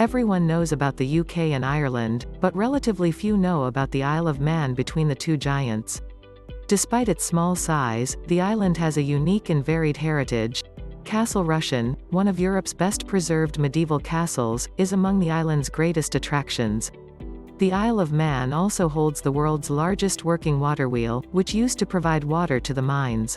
Everyone knows about the UK and Ireland, but relatively few know about the Isle of Man between the two giants. Despite its small size, the island has a unique and varied heritage. Castle Rushen, one of Europe's best preserved medieval castles, is among the island's greatest attractions. The Isle of Man also holds the world's largest working water wheel, which used to provide water to the mines.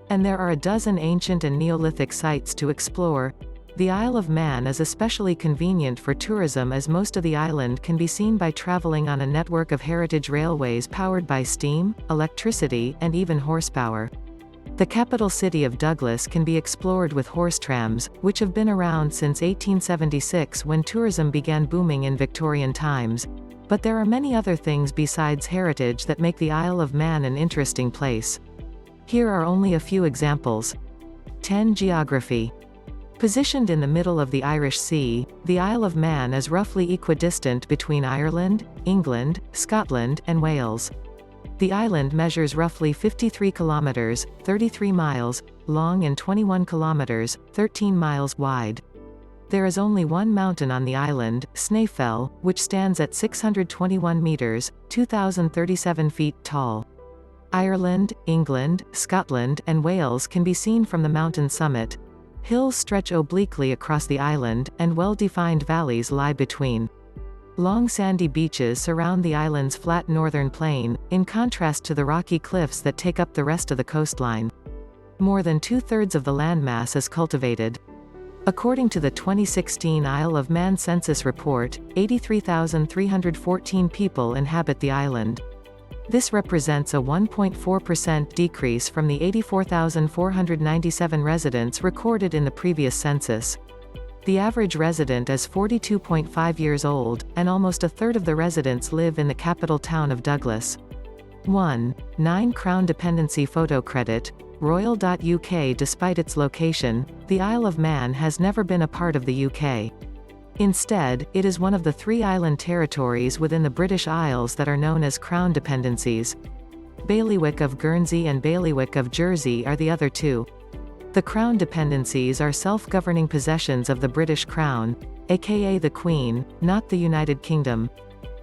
And there are a dozen ancient and Neolithic sites to explore. The Isle of Man is especially convenient for tourism as most of the island can be seen by traveling on a network of heritage railways powered by steam, electricity, and even horsepower. The capital city of Douglas can be explored with horse trams, which have been around since 1876 when tourism began booming in Victorian times. But there are many other things besides heritage that make the Isle of Man an interesting place. Here are only a few examples. 10. Geography. Positioned in the middle of the Irish Sea, the Isle of Man is roughly equidistant between Ireland, England, Scotland, and Wales. The island measures roughly 53 kilometers, 33 miles, long and 21 kilometers, 13 miles wide. There is only one mountain on the island, Snaefell, which stands at 621 meters, 2,037 feet tall. Ireland, England, Scotland, and Wales can be seen from the mountain summit. Hills stretch obliquely across the island, and well-defined valleys lie between. Long sandy beaches surround the island's flat northern plain, in contrast to the rocky cliffs that take up the rest of the coastline. More than two-thirds of the landmass is cultivated. According to the 2016 Isle of Man census report, 83,314 people inhabit the island. This represents a 1.4% decrease from the 84,497 residents recorded in the previous census. The average resident is 42.5 years old, and almost a third of the residents live in the capital town of Douglas. 1. 9 Crown Dependency Photo Credit, Royal.uk. Despite its location, the Isle of Man has never been a part of the UK. Instead, it is one of the 3 island territories within the British Isles that are known as Crown dependencies. Bailiwick of Guernsey and Bailiwick of Jersey are the other 2. The Crown dependencies are self-governing possessions of the British Crown, aka the Queen, not the United Kingdom.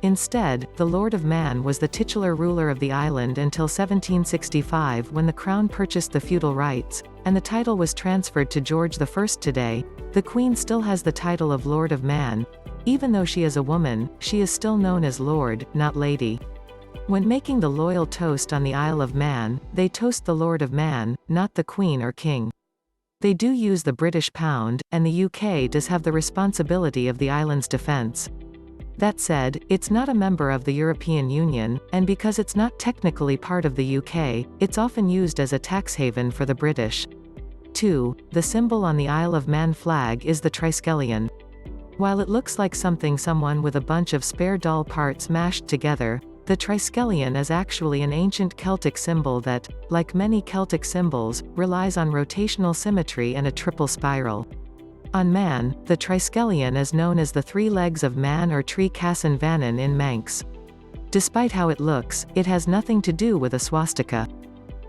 Instead, the Lord of Man was the titular ruler of the island until 1765 when the Crown purchased the feudal rights, and the title was transferred to George I. Today, the Queen still has the title of Lord of Man. Even though she is a woman, she is still known as Lord, not Lady. When making the loyal toast on the Isle of Man, they toast the Lord of Man, not the Queen or King. They do use the British pound, and the UK does have the responsibility of the island's defence. That said, it's not a member of the European Union, and because it's not technically part of the UK, it's often used as a tax haven for the British. 2. The symbol on the Isle of Man flag is the triskelion. While it looks like someone with a bunch of spare doll parts mashed together, the triskelion is actually an ancient Celtic symbol that, like many Celtic symbols, relies on rotational symmetry and a triple spiral. On Man, the triskelion is known as the 3 legs of Man or Tree Cassin Vannin in Manx. Despite how it looks, it has nothing to do with a swastika.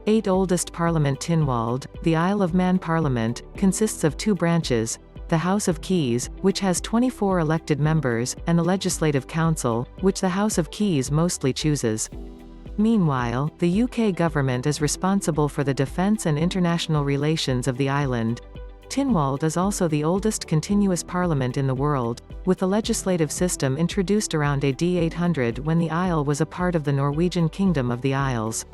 8 Oldest Parliament Tynwald. The Isle of Man Parliament consists of 2 branches, the House of Keys, which has 24 elected members, and the Legislative Council, which the House of Keys mostly chooses. Meanwhile, the UK government is responsible for the defence and international relations of the island. Tynwald is also the oldest continuous parliament in the world, with the legislative system introduced around AD 800 when the Isle was a part of the Norwegian Kingdom of the Isles.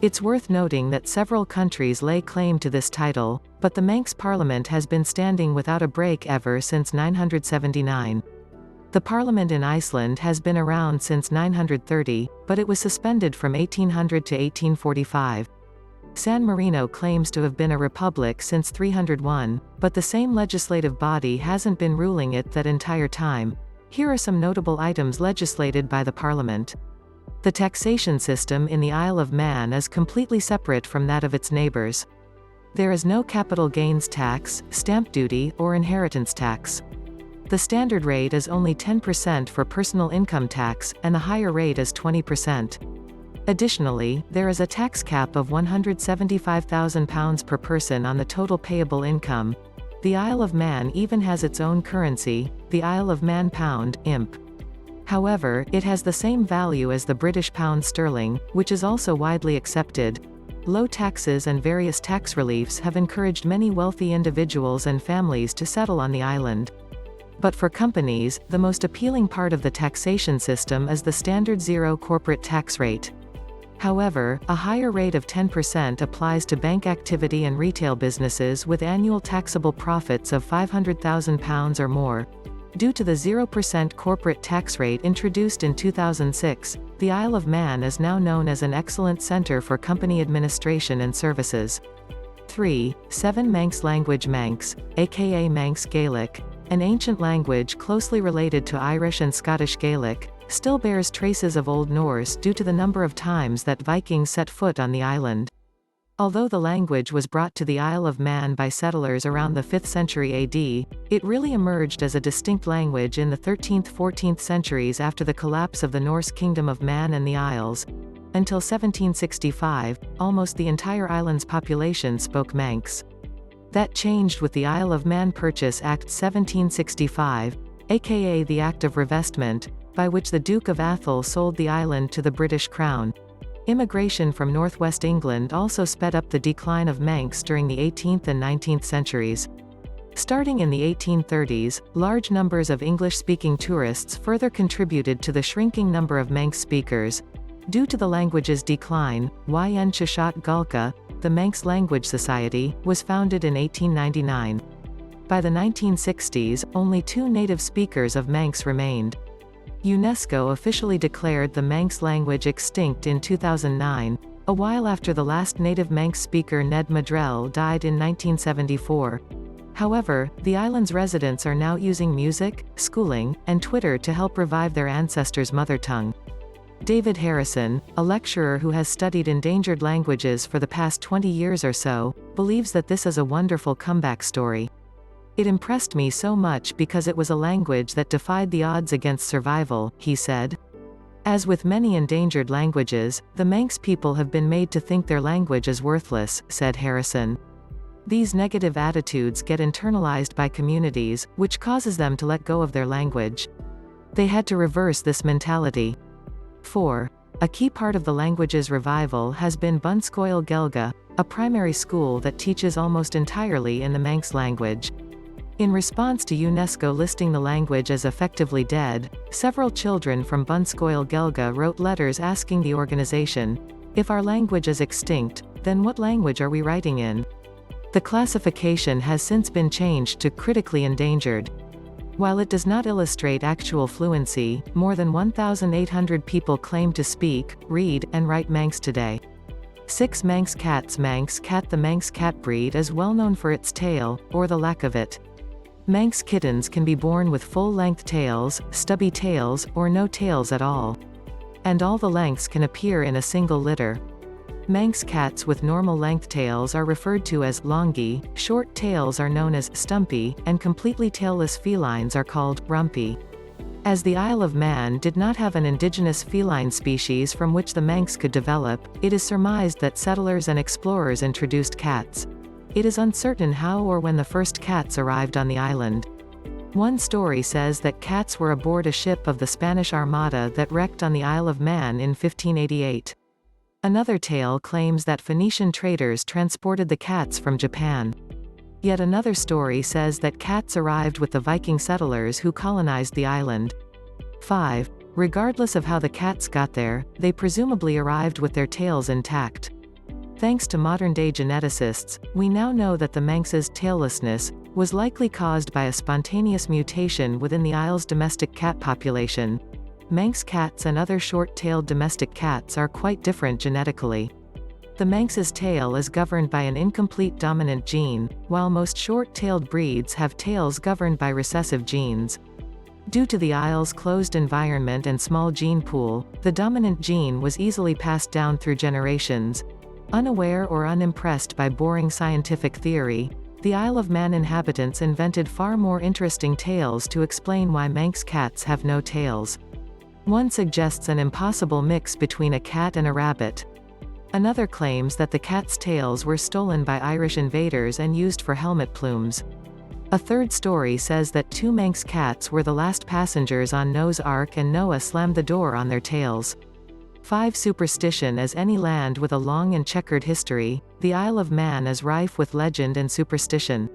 It's worth noting that several countries lay claim to this title, but the Manx Parliament has been standing without a break ever since 979. The Parliament in Iceland has been around since 930, but it was suspended from 1800 to 1845. San Marino claims to have been a republic since 301, but the same legislative body hasn't been ruling it that entire time. Here are some notable items legislated by the Parliament. The taxation system in the Isle of Man is completely separate from that of its neighbours. There is no capital gains tax, stamp duty, or inheritance tax. The standard rate is only 10% for personal income tax, and the higher rate is 20%. Additionally, there is a tax cap of £175,000 per person on the total payable income. The Isle of Man even has its own currency, the Isle of Man pound, imp. However, it has the same value as the British pound sterling, which is also widely accepted. Low taxes and various tax reliefs have encouraged many wealthy individuals and families to settle on the island. But for companies, the most appealing part of the taxation system is the standard zero corporate tax rate. However, a higher rate of 10% applies to bank activity and retail businesses with annual taxable profits of £500,000 or more. Due to the 0% corporate tax rate introduced in 2006, the Isle of Man is now known as an excellent center for company administration and services. 3. 7 Manx language. Manx, aka Manx Gaelic, an ancient language closely related to Irish and Scottish Gaelic, still bears traces of Old Norse due to the number of times that Vikings set foot on the island. Although the language was brought to the Isle of Man by settlers around the 5th century AD, it really emerged as a distinct language in the 13th–14th centuries after the collapse of the Norse Kingdom of Man and the Isles. Until 1765, almost the entire island's population spoke Manx. That changed with the Isle of Man Purchase Act 1765, aka the Act of Revestment, by which the Duke of Atholl sold the island to the British Crown. Immigration from northwest England also sped up the decline of Manx during the 18th and 19th centuries. Starting in the 1830s, large numbers of English-speaking tourists further contributed to the shrinking number of Manx speakers. Due to the language's decline, Yn Shashat Gulka, the Manx Language Society, was founded in 1899. By the 1960s, only 2 native speakers of Manx remained. UNESCO officially declared the Manx language extinct in 2009, a while after the last native Manx speaker Ned Madrell died in 1974. However, the island's residents are now using music, schooling, and Twitter to help revive their ancestors' mother tongue. David Harrison, a lecturer who has studied endangered languages for the past 20 years or so, believes that this is a wonderful comeback story. It impressed me so much because it was a language that defied the odds against survival, he said. As with many endangered languages, the Manx people have been made to think their language is worthless, said Harrison. These negative attitudes get internalized by communities, which causes them to let go of their language. They had to reverse this mentality. 4. A key part of the language's revival has been Bunscoil Gelga, a primary school that teaches almost entirely in the Manx language. In response to UNESCO listing the language as effectively dead, several children from Bunscoil Gelga wrote letters asking the organization, "If our language is extinct, then what language are we writing in?" The classification has since been changed to critically endangered. While it does not illustrate actual fluency, more than 1,800 people claim to speak, read, and write Manx today. 6 Manx cats. Manx cat. The Manx cat breed is well known for its tail, or the lack of it. Manx kittens can be born with full-length tails, stubby tails, or no tails at all. And all the lengths can appear in a single litter. Manx cats with normal length tails are referred to as longy, short tails are known as stumpy, and completely tailless felines are called rumpy. As the Isle of Man did not have an indigenous feline species from which the Manx could develop, it is surmised that settlers and explorers introduced cats. It is uncertain how or when the first cats arrived on the island. One story says that cats were aboard a ship of the Spanish Armada that wrecked on the Isle of Man in 1588. Another tale claims that Phoenician traders transported the cats from Japan. Yet another story says that cats arrived with the Viking settlers who colonized the island. 5. Regardless of how the cats got there, they presumably arrived with their tails intact. Thanks to modern-day geneticists, we now know that the Manx's taillessness was likely caused by a spontaneous mutation within the Isle's domestic cat population. Manx cats and other short-tailed domestic cats are quite different genetically. The Manx's tail is governed by an incomplete dominant gene, while most short-tailed breeds have tails governed by recessive genes. Due to the Isle's closed environment and small gene pool, the dominant gene was easily passed down through generations. Unaware or unimpressed by boring scientific theory, the Isle of Man inhabitants invented far more interesting tales to explain why Manx cats have no tails. One suggests an impossible mix between a cat and a rabbit. Another claims that the cat's tails were stolen by Irish invaders and used for helmet plumes. A third story says that 2 Manx cats were the last passengers on Noah's Ark and Noah slammed the door on their tails. 5. Superstition. As any land with a long and checkered history, the Isle of Man is rife with legend and superstition.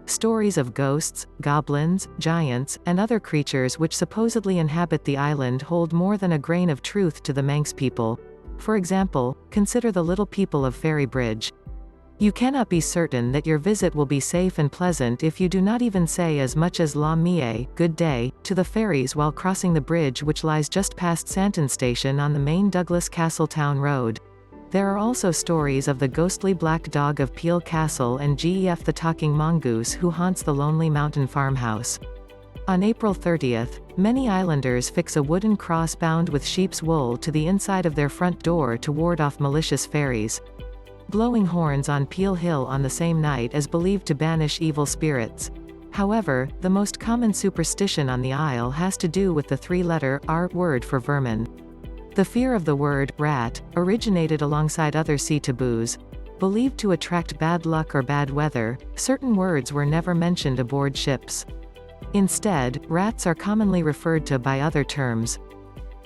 Stories of ghosts, goblins, giants, and other creatures which supposedly inhabit the island hold more than a grain of truth to the Manx people. For example, consider the little people of Ferry Bridge. You cannot be certain that your visit will be safe and pleasant if you do not even say as much as La Mie, good day, to the ferries while crossing the bridge which lies just past Santon Station on the main Douglas Castletown Road. There are also stories of the ghostly black dog of Peel Castle and Gef the talking mongoose who haunts the lonely mountain farmhouse. On April 30th, many islanders fix a wooden cross bound with sheep's wool to the inside of their front door to ward off malicious fairies. Blowing horns on Peel Hill on the same night is believed to banish evil spirits. However, the most common superstition on the isle has to do with the 3-letter R word for vermin. The fear of the word rat originated alongside other sea taboos. Believed to attract bad luck or bad weather, certain words were never mentioned aboard ships. Instead, rats are commonly referred to by other terms.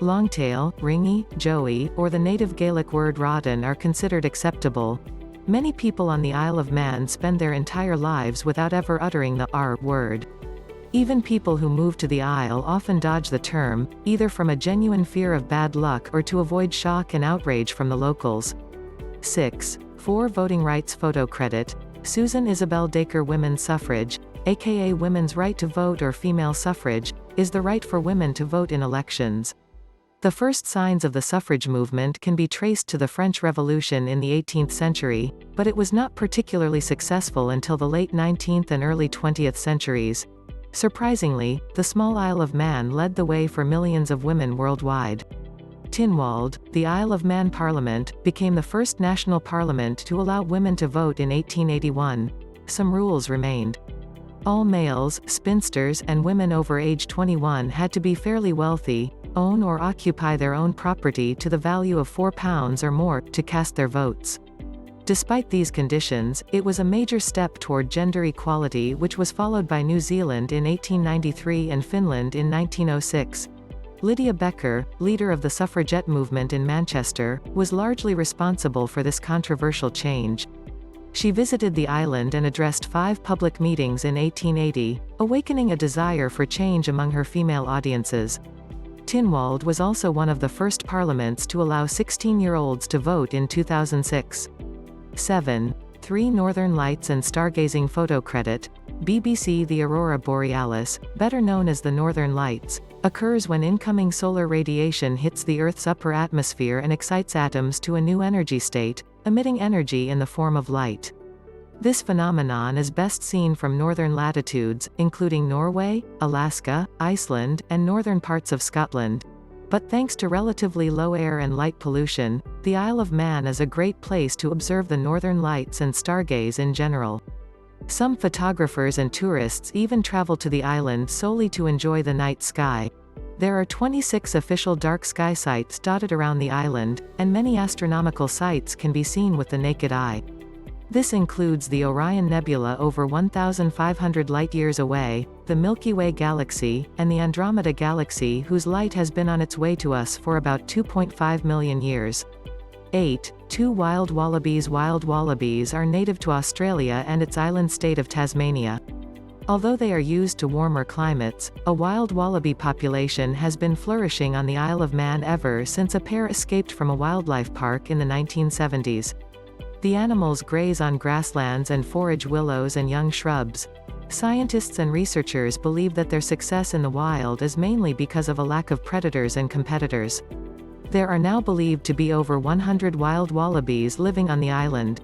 Longtail, ringy, joey, or the native Gaelic word rodden are considered acceptable. Many people on the Isle of Man spend their entire lives without ever uttering the R word. Even people who move to the Isle often dodge the term, either from a genuine fear of bad luck or to avoid shock and outrage from the locals. 6. 4. Voting rights. Photo credit. Susan Isabel Dacre. Women's suffrage, aka women's right to vote or female suffrage, is the right for women to vote in elections. The first signs of the suffrage movement can be traced to the French Revolution in the 18th century, but it was not particularly successful until the late 19th and early 20th centuries. Surprisingly, the small Isle of Man led the way for millions of women worldwide. Tynwald, the Isle of Man Parliament, became the first national parliament to allow women to vote in 1881. Some rules remained. All males, spinsters, and women over age 21 had to be fairly wealthy, own or occupy their own property to the value of £4 or more, to cast their votes. Despite these conditions, it was a major step toward gender equality which was followed by New Zealand in 1893 and Finland in 1906. Lydia Becker, leader of the suffragette movement in Manchester, was largely responsible for this controversial change. She visited the island and addressed 5 public meetings in 1880, awakening a desire for change among her female audiences. Tynwald was also one of the first parliaments to allow 16-year-olds to vote in 2006. 7. 3. Northern Lights and stargazing. Photo credit. BBC. The aurora borealis, better known as the Northern Lights, occurs when incoming solar radiation hits the Earth's upper atmosphere and excites atoms to a new energy state, emitting energy in the form of light. This phenomenon is best seen from northern latitudes, including Norway, Alaska, Iceland, and northern parts of Scotland. But thanks to relatively low air and light pollution, the Isle of Man is a great place to observe the northern lights and stargaze in general. Some photographers and tourists even travel to the island solely to enjoy the night sky. There are 26 official dark sky sites dotted around the island, and many astronomical sights can be seen with the naked eye. This includes the Orion Nebula over 1,500 light-years away, the Milky Way Galaxy, and the Andromeda Galaxy whose light has been on its way to us for about 2.5 million years. 8. 2. Wild wallabies. Wild wallabies are native to Australia and its island state of Tasmania. Although they are used to warmer climates, a wild wallaby population has been flourishing on the Isle of Man ever since a pair escaped from a wildlife park in the 1970s. The animals graze on grasslands and forage willows and young shrubs. Scientists and researchers believe that their success in the wild is mainly because of a lack of predators and competitors. There are now believed to be over 100 wild wallabies living on the island.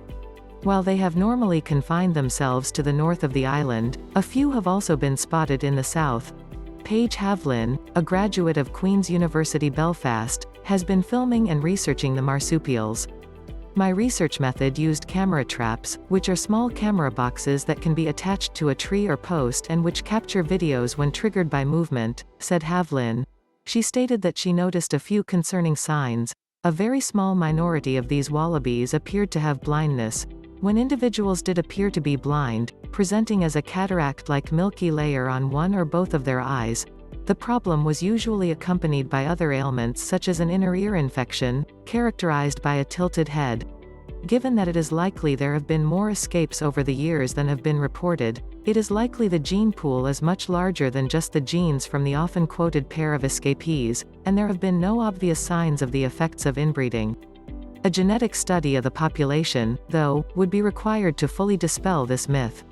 While they have normally confined themselves to the north of the island, a few have also been spotted in the south. Paige Havlin, a graduate of Queen's University Belfast, has been filming and researching the marsupials. My research method used camera traps, which are small camera boxes that can be attached to a tree or post and which capture videos when triggered by movement, said Havlin. She stated that she noticed a few concerning signs. A very small minority of these wallabies appeared to have blindness. When individuals did appear to be blind, presenting as a cataract-like milky layer on one or both of their eyes, the problem was usually accompanied by other ailments such as an inner ear infection, characterized by a tilted head. Given that it is likely there have been more escapes over the years than have been reported, it is likely the gene pool is much larger than just the genes from the often quoted pair of escapees, and there have been no obvious signs of the effects of inbreeding. A genetic study of the population, though, would be required to fully dispel this myth.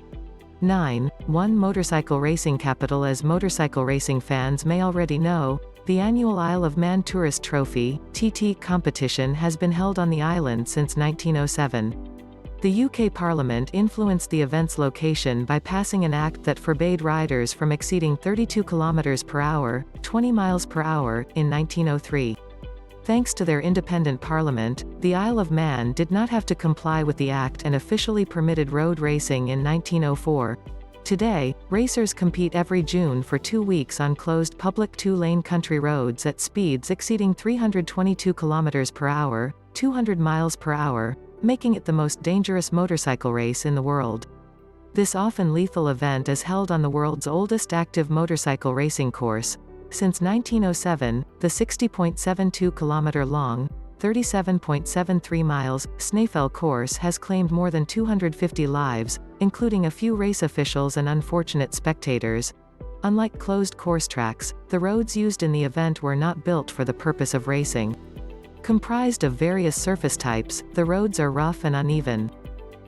9. One motorcycle racing capital. As motorcycle racing fans may already know, the annual Isle of Man Tourist Trophy (TT) competition has been held on the island since 1907. The UK Parliament influenced the event's location by passing an act that forbade riders from exceeding 32 km per hour, 20 miles per hour, in 1903. Thanks to their independent parliament, the Isle of Man did not have to comply with the act and officially permitted road racing in 1904. Today, racers compete every June for 2 weeks on closed public 2-lane country roads at speeds exceeding 322 km per hour, 200 miles per hour, making it the most dangerous motorcycle race in the world. This often lethal event is held on the world's oldest active motorcycle racing course. Since 1907, the 60.72 km-long, 37.73 miles, Snaefell course has claimed more than 250 lives, including a few race officials and unfortunate spectators. Unlike closed course tracks, the roads used in the event were not built for the purpose of racing. Comprised of various surface types, the roads are rough and uneven.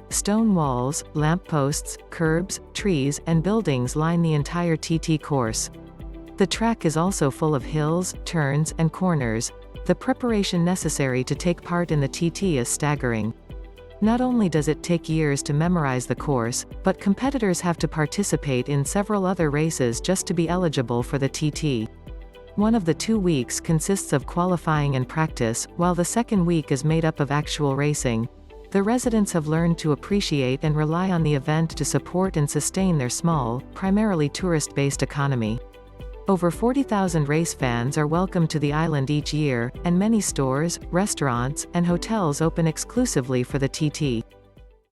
Stone walls, lampposts, curbs, trees, and buildings line the entire TT course. The track is also full of hills, turns, and corners. The preparation necessary to take part in the TT is staggering. Not only does it take years to memorize the course, but competitors have to participate in several other races just to be eligible for the TT. One of the 2 weeks consists of qualifying and practice, while the second week is made up of actual racing. The residents have learned to appreciate and rely on the event to support and sustain their small, primarily tourist-based economy. Over 40,000 race fans are welcome to the island each year, and many stores, restaurants, and hotels open exclusively for the TT.